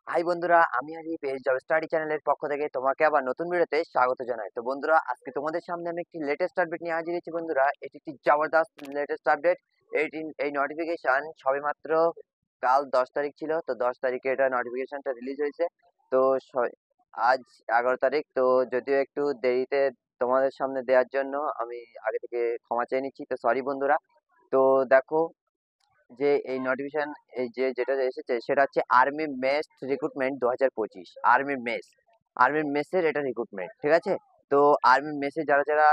High বন্ধুরা, আমি হারিফ এই জব স্টাডি চ্যানেলের পক্ষ থেকে তোমাকে আবার নতুন ভিডিওতে স্বাগত জানাই। তো বন্ধুরা, আজকে তোমাদের সামনে আমি একটি লেটেস্ট আপডেট নিয়ে হাজির হয়েছি। বন্ধুরা, এটি একটি জবরদস্ত লেটেস্ট আপডেট। এই নোটিফিকেশন সবেমাত্র কাল 10 তারিখ ছিল, তো 10 তারিখে এটা নোটিফিকেশনটা রিলিজ হয়েছে। তো আজ 11 তারিখ, তো যদিও একটু দেরিতে তোমাদের সামনে দেওয়ার জন্য আমি আগে থেকে ক্ষমা চেয়ে নিচ্ছি, তো সরি বন্ধুরা। তো দেখো, যে এই নোটিফিকেশন যেটা এসেছে সেটা হচ্ছে আর্মি মেস রিক্রুটমেন্ট 2025। আর্মি মেসের এটা রিক্রুটমেন্ট, ঠিক আছে? তো আর্মি মেসে যারা যারা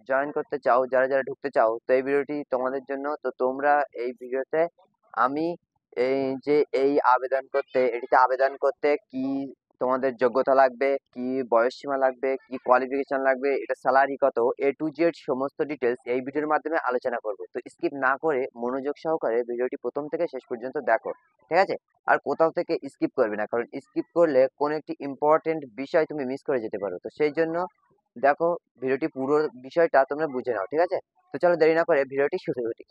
জয়েন করতে চাও, যারা যারা ঢুকতে চাও, তো এই ভিডিওটি তোমাদের জন্য। তো তোমরা এই ভিডিওতে আমি এই এটিতে আবেদন করতে কি তোমাদের যোগ্যতা লাগবে, কি বয়স সীমা লাগবে, কি কোয়ালিফিকেশন লাগবে, এটা স্যালারি কত, A to Z সমস্ত ডিটেলস এই ভিডিওর মাধ্যমে আলোচনা করব। তো স্কিপ না করে মনোযোগ সহকারে ভিডিওটি প্রথম থেকে শেষ পর্যন্ত দেখো, ঠিক আছে? আর কোথাও থেকে স্কিপ করবে না, কারণ স্কিপ করলে কোনো একটি ইম্পর্টেন্ট বিষয় তুমি মিস করে যেতে পারো। তো সেই জন্য দেখো, ভিডিওটি পুরো বিষয়টা তোমরা বুঝে নাও, ঠিক আছে? তো চলো দেরি না করে ভিডিওটি শুরু করি।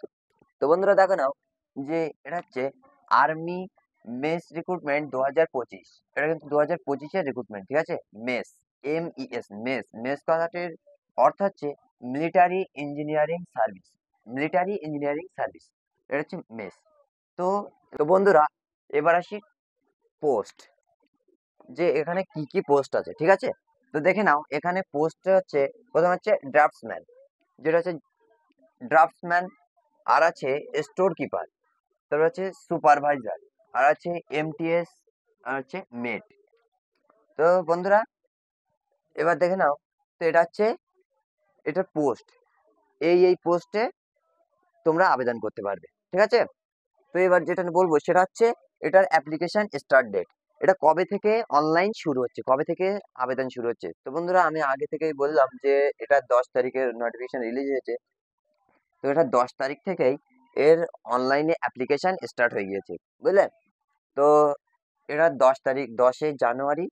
তো বন্ধুরা দেখো নাও, যে এটা হচ্ছে আর্মি মেস রিক্রুটমেন্ট 2025। এটা কিন্তু 2025-এর রিক্রুটমেন্ট, ঠিক আছে? Mace, MES, mace. মেস কথাটির অর্থ হচ্ছে military engineering service. Military engineering service, এটা হচ্ছে মেস। তো তো বন্ধুরা, এবার আসি পোস্ট, যে এখানে কি কি পোস্ট আছে, ঠিক আছে? তো দেখে নাও, এখানে পোস্ট হচ্ছে প্রথম হচ্ছে ড্রাফটসম্যান, যেটা হচ্ছে ড্রাফটসম্যান। আর আছে স্টোর কিপার, তারপর হচ্ছে সুপারভাইজার, আর আছে MTS, আর হচ্ছে মেট। তো বন্ধুরা, এবার দেখে নাও, তো এটা হচ্ছে এটা পোস্ট। এই পোস্টে তোমরা আবেদন করতে পারবে, ঠিক আছে? তো এবার যেটা আমি বলবো সেটা হচ্ছে এটার অ্যাপ্লিকেশন স্টার্ট ডেট। এটা কবে থেকে অনলাইন শুরু হচ্ছে, কবে থেকে আবেদন শুরু হচ্ছে? তো বন্ধুরা, আমি আগে থেকেই বললাম যে এটা 10 তারিখের নোটিফিকেশন রিলিজ হয়েছে। তো এটা 10 তারিখ থেকেই এর অনলাইনে অ্যাপ্লিকেশন স্টার্ট হয়ে গিয়েছে, বুঝলেন? তো এটা 10 তারিখ, 10 জানুয়ারি,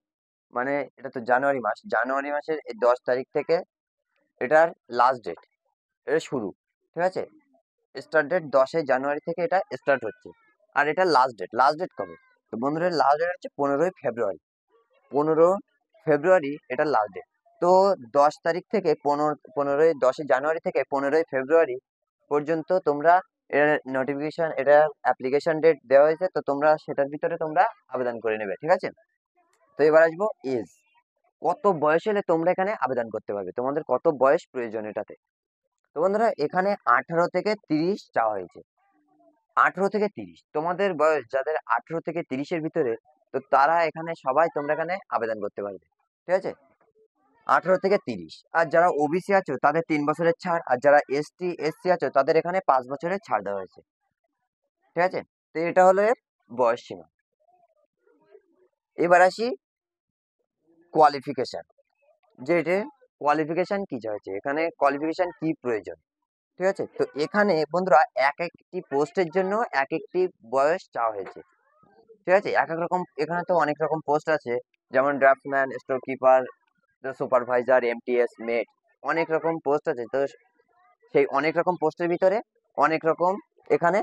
মানে এটা তো জানুয়ারি মাস, জানুয়ারি মাসের এই 10 তারিখ থেকে এটার লাস্ট ডেট, এটা শুরু, ঠিক আছে? স্টার্ট ডেট 10 জানুয়ারি থেকে এটা স্টার্ট হচ্ছে। আর এটা লাস্ট ডেট কবে? তো বন্ধুরা, লাস্ট ডেট হচ্ছে 15ই ফেব্রুয়ারি। 15 ফেব্রুয়ারি এটা লাস্ট ডেট। তো 10 তারিখ থেকে 10ই জানুয়ারি থেকে 15ই ফেব্রুয়ারি পর্যন্ত তোমরা এর নোটিফিকেশন, এটা অ্যাপ্লিকেশন ডেট দেওয়া হয়েছে, তো তোমরা সেটার ভিতরে তোমরা আবেদন করে নেবে, ঠিক আছে? তো এবার আসবো এজ, কত বয়স হলে তোমরা এখানে আবেদন করতে পারবে, তোমাদের কত বয়স প্রয়োজন এটাতে। তো বন্ধুরা, এখানে 18 থেকে 30 চাওয়া হয়েছে। 18 থেকে 30 তোমাদের বয়স, যাদের 18 থেকে 30-এর ভিতরে, তো তারা এখানে সবাই তোমরা এখানে আবেদন করতে পারবে, ঠিক আছে? 18 থেকে 30। আর যারা OBC আছো তাদের 3 বছরের ছাড়, আর যারা ST SC আছো তাদের এখানে 5 বছরের ছাড় দেওয়া হয়েছে, ঠিক আছে? তো এটা হলো এর বয়স সীমা। এবার আসি কোয়ালিফিকেশন, যে এটা কোয়ালিফিকেশন কি চাইছে, এখানে কোয়ালিফিকেশন কি প্রয়োজন, ঠিক আছে? তো এখানে বন্ধুরা, এক একটি পোস্টের জন্য এক একটি বয়স চাওয়া হয়েছে, ঠিক আছে? এক এক রকম, এখানে তো অনেক রকম পোস্ট আছে, যেমন draughtsman, store keeper, supervisor, MTS, মেট, অনেক রকম পোস্ট আছে। তো সেই অনেক রকম পোস্টের ভিতরে অনেক রকম এখানে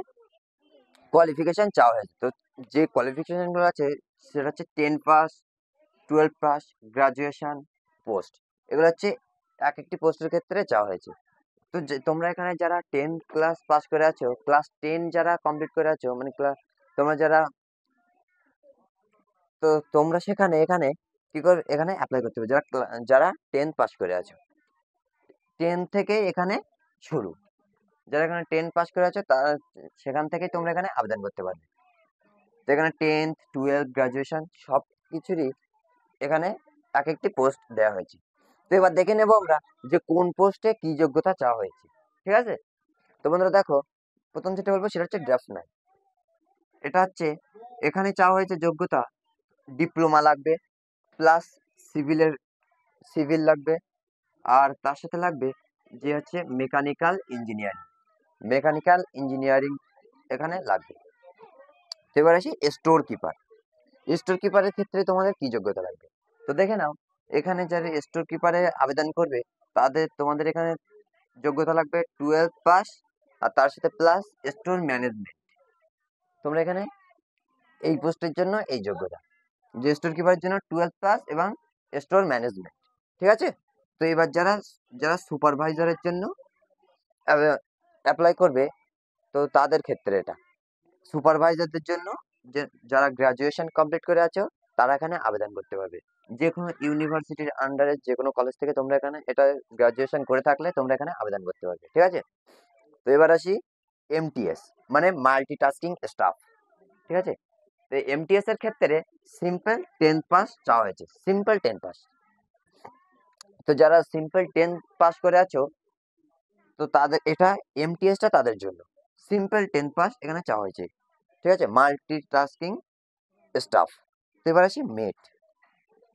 কোয়ালিফিকেশন চাওয়া হয়েছে। তো যে কোয়ালিফিকেশন গুলো আছে সেটা হচ্ছে 10 পাস, 12 পাস, গ্রাজুয়েশন, পোস্ট। এগুলো হচ্ছে এক একটি পোস্টের ক্ষেত্রে চাওয়া হয়েছে। তো তোমরা এখানে যারা 10 ক্লাস পাস করে আছো, ক্লাস 10 যারা কমপ্লিট করে আছো, মানে ক্লাস, তোমরা যারা, তো তোমরা সেখানে এখানে কি করে এখানে অ্যাপ্লাই করতে হবে, যারা যারা 10 পাস করে আছো, 10 থেকে এখানে শুরু। যারা এখানে 10 পাস করে আছো তারা সেখান থেকে তোমরা এখানে আবেদন করতে পারবে। তো এখানে 10th 12 গ্রাজুয়েশন সব কিছুরই এখানে এক একটি পোস্ট দেওয়া হয়েছে। তো এবার দেখে নেবো আমরা যে কোন পোস্টে কি যোগ্যতা চাওয়া হয়েছে, ঠিক আছে? তো বন্ধুরা দেখো, প্রথম যেটা বলবো সেটা হচ্ছে ড্রাফটসম্যান। এটা হচ্ছে এখানে চাওয়া হয়েছে যোগ্যতা, ডিপ্লোমা লাগবে, প্লাস সিভিলের, সিভিল লাগবে, আর তার সাথে লাগবে যে হচ্ছে মেকানিক্যাল ইঞ্জিনিয়ারিং এখানে লাগবে। তো এবার আসি স্টোর কিপার। স্টোর কিপারের ক্ষেত্রে তোমাদের কি যোগ্যতা লাগবে? তো দেখে নাও, এখানে যারা স্টোর কিপারে আবেদন করবে তোমাদের এখানে যোগ্যতা লাগবে 12 পাস, আর তার সাথে প্লাস স্টোর ম্যানেজমেন্ট। তোমরা এখানে এই পোস্টের জন্য এই যোগ্যতা। যে স্টোর কিপারের জন্য 12 পাস এবং স্টোর ম্যানেজমেন্ট। ঠিক আছে, তো এবার যারা যারা সুপারভাইজারের জন্য অ্যাপ্লাই করবে, তো তাদের ক্ষেত্রে এটা সুপারভাইজারদের জন্য, যে যারা গ্রাজুয়েশন কমপ্লিট করে আছো তারা এখানে আবেদন করতে পারবে। যে কোনো ইউনিভার্সিটির আন্ডারে যে কোনো কলেজ থেকে তোমরা এখানে এটা গ্রাজুয়েশন করে থাকলে তোমরা এখানে আবেদন করতে পারবে। ঠিক আছে, তো এবার আসি এমটিএস, মানে মাল্টিটাস্কিং স্টাফ। ঠিক আছে, তো এমটিএস এর ক্ষেত্রে সিম্পল 10 পাস চাওয়া হয়েছে, সিম্পল 10 পাস। তো যারা সিম্পল 10 পাস করে আছো, তো তাদের এটা এমটিএসটা তাদের জন্য সিম্পল 10 পাস এখানে চাওয়া হয়েছে। ঠিক আছে, মাল্টিটাস্কিং স্টাফ। তো এবার আসি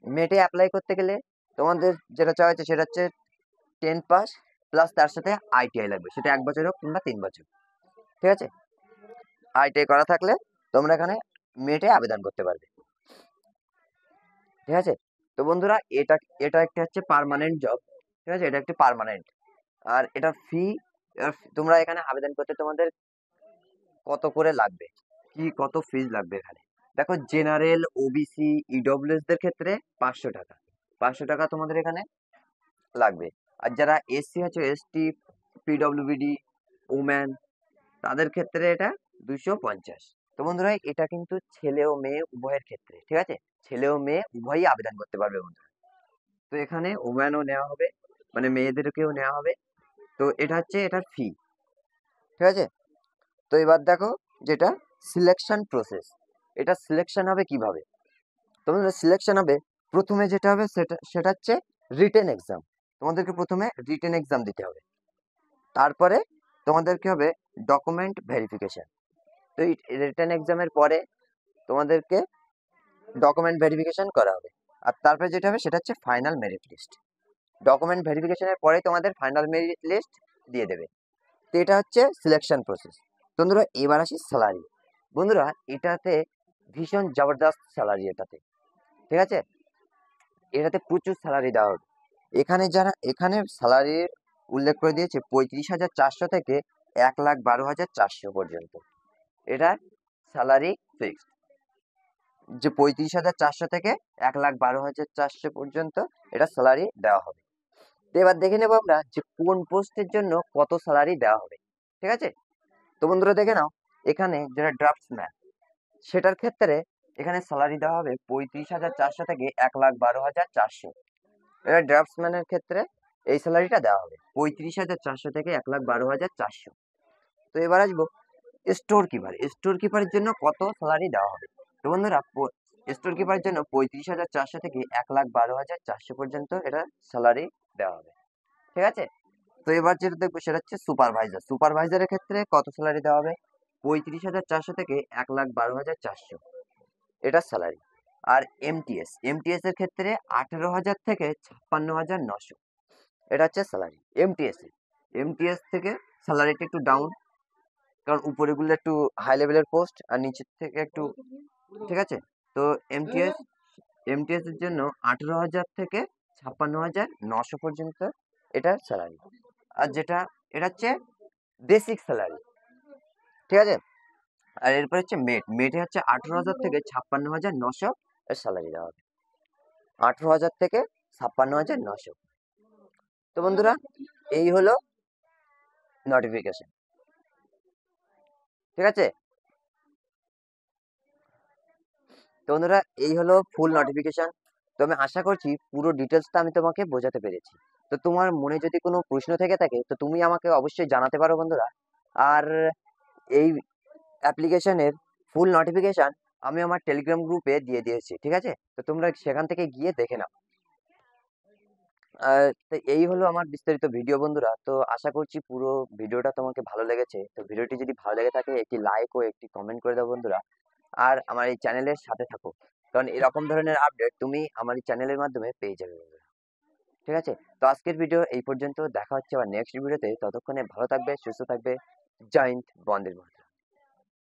মেটে অ্যাপ্লাই করতে গেলে তোমাদের যেটা চাওয়া হয়েছে সেটা হচ্ছে 10 পাস প্লাস তার সাথে আইটিআই লাগবে, সেটা 1 বছর হোক কিংবা 3 বছর। ঠিক আছে, আইটিআই করা থাকলে তোমরা এখানে মেটে আবেদন করতে পারবে। ঠিক আছে, তো বন্ধুরা এটা এটা একটা হচ্ছে পার্মানেন্ট জব। ঠিক আছে, এটা একটি পার্মানেন্ট। আর এটা ফি, তোমরা এখানে আবেদন করতে তোমাদের কত করে লাগবে, কি কত ফিজ লাগবে এখানে দেখো। জেনারেল, ওবিসি, ইডব্লিউএস দের ক্ষেত্রে 500 টাকা, 500 টাকা তোমাদের এখানে লাগবে। আর যারা এসসি আছে, এসটি, পিডব্লিউবিডি, ওম্যান, তাদের ক্ষেত্রে এটা 250। তো বন্ধুরা এটা কিন্তু ছেলে ও মেয়ে উভয়ের ক্ষেত্রে। ঠিক আছে, ছেলে ও মেয়ে উভয়ই আবেদন করতে পারবে বন্ধুরা। তো এখানে ওম্যানও নেওয়া হবে, মানে মেয়েদেরকেও নেওয়া হবে। তো এটা হচ্ছে এটার ফি। ঠিক আছে, তো এবার দেখো যেটা সিলেকশন প্রসেস, এটা সিলেকশন হবে কিভাবে। তোমাদের সিলেকশন হবে প্রথমে যেটা হবে সেটা হচ্ছে রিটেন এক্সাম। তোমাদেরকে প্রথমে রিটেন এক্সাম দিতে হবে, তারপরে তোমাদেরকে হবে ডকুমেন্ট ভেরিফিকেশন। তো এই রিটেন এক্সামের পরে তোমাদেরকে ডকুমেন্ট ভেরিফিকেশন করা হবে, আর তারপরে যেটা হবে সেটা হচ্ছে ফাইনাল মেরিট লিস্ট। ডকুমেন্ট ভেরিফিকেশনের পরে তোমাদের ফাইনাল মেরিট লিস্ট দিয়ে দেবে। তো এটা হচ্ছে সিলেকশন প্রসেস। বন্ধুরা এবার আসি স্যালারি। বন্ধুরা এটাতে ভীষণ জবরদস্ত স্যালারি এটাতে। ঠিক আছে, এটাতে প্রচুর স্যালারি দেওয়া হবে। এখানে স্যালারির উল্লেখ করে দিয়েছে 35,400 থেকে 1,12,400 পর্যন্ত। এটা স্যালারি ফিক্সড, যে 35,400 থেকে 1,12,400 পর্যন্ত এটা স্যালারি দেওয়া হবে। তো এবার দেখে নেবো আমরা যে কোন পোস্টের জন্য কত স্যালারি দেওয়া হবে। ঠিক আছে, তো বন্ধুরা দেখে নাও, এখানে যেটা ড্রাফটসম্যান, সেটার ক্ষেত্রে এখানে স্যালারি দেওয়া হবে 35,400 থেকে 1,12,400। এটা ড্রাফটসম্যানের ক্ষেত্রে এই স্যালারিটা দেওয়া হবে 35,400 থেকে 1,12,400। তো এবার আসবো স্টোর কিপার। স্টোর কিপারের জন্য কত স্যালারি দেওয়া হবে। তো বন্ধুরা স্টোর কিপারের জন্য 35,400 থেকে 1,12,400 পর্যন্ত এটা স্যালারি দেওয়া হবে। ঠিক আছে, তো এবার যেটা দেখবো সেটা হচ্ছে সুপারভাইজার। সুপারভাইজারের ক্ষেত্রে কত স্যালারি দেওয়া হবে, 35,400 থেকে 1,12,400 এটা স্যালারি। আর এমটিএস এর ক্ষেত্রে 18,000 থেকে 56,900 এটা হচ্ছে স্যালারি এমটিএস থেকে স্যালারিটা একটু ডাউন, কারণ উপরেগুলো একটু হাই লেভেলের পোস্ট আর নিচের থেকে একটু। ঠিক আছে, তো এমটিএস এর জন্য 18,000 থেকে 56,900 পর্যন্ত এটা স্যালারি। আর যেটা এটা হচ্ছে বেসিক স্যালারি। ঠিক আছে, আর এরপর হচ্ছে মেটে হচ্ছে 18,000 থেকে 56,900 এর স্যালারি দেওয়া হবে, 18,000 থেকে 56,900। তো বন্ধুরা এই হলো নোটিফিকেশন। ঠিক আছে, তো বন্ধুরা এই হলো ফুল নোটিফিকেশন। তো আমি আশা করছি পুরো ডিটেলসটা আমি তোমাকে বোঝাতে পেরেছি। তো তোমার মনে যদি কোনো প্রশ্ন থেকে থাকে তো তুমি আমাকে অবশ্যই জানাতে পারো বন্ধুরা। আর এই অ্যাপ্লিকেশনের ফুল নোটিফিকেশন আমি আমার টেলিগ্রাম গ্রুপে দিয়ে দিয়েছি। ঠিক আছে, তো তোমরা সেখান থেকে গিয়ে দেখে নাও। তো এই হলো আমার বিস্তারিত ভিডিও বন্ধুরা। তো আশা করছি পুরো ভিডিওটা তোমাকে ভালো লেগেছে। তো ভিডিওটি যদি ভালো লেগে থাকে একটি লাইক ও একটি কমেন্ট করে দাও বন্ধুরা। আর আমার এই চ্যানেলের সাথে থাকো, কারণ এরকম ধরনের আপডেট তুমি আমার এই চ্যানেলের মাধ্যমে পেয়ে যাবে বন্ধুরা। ঠিক আছে, তো আজকের ভিডিও এই পর্যন্ত, দেখা হচ্ছে আবার নেক্সট ভিডিওতে। ততক্ষণে ভালো থাকবে, সুস্থ থাকবে। জয় হিন্দ, বন্দে মাতরম।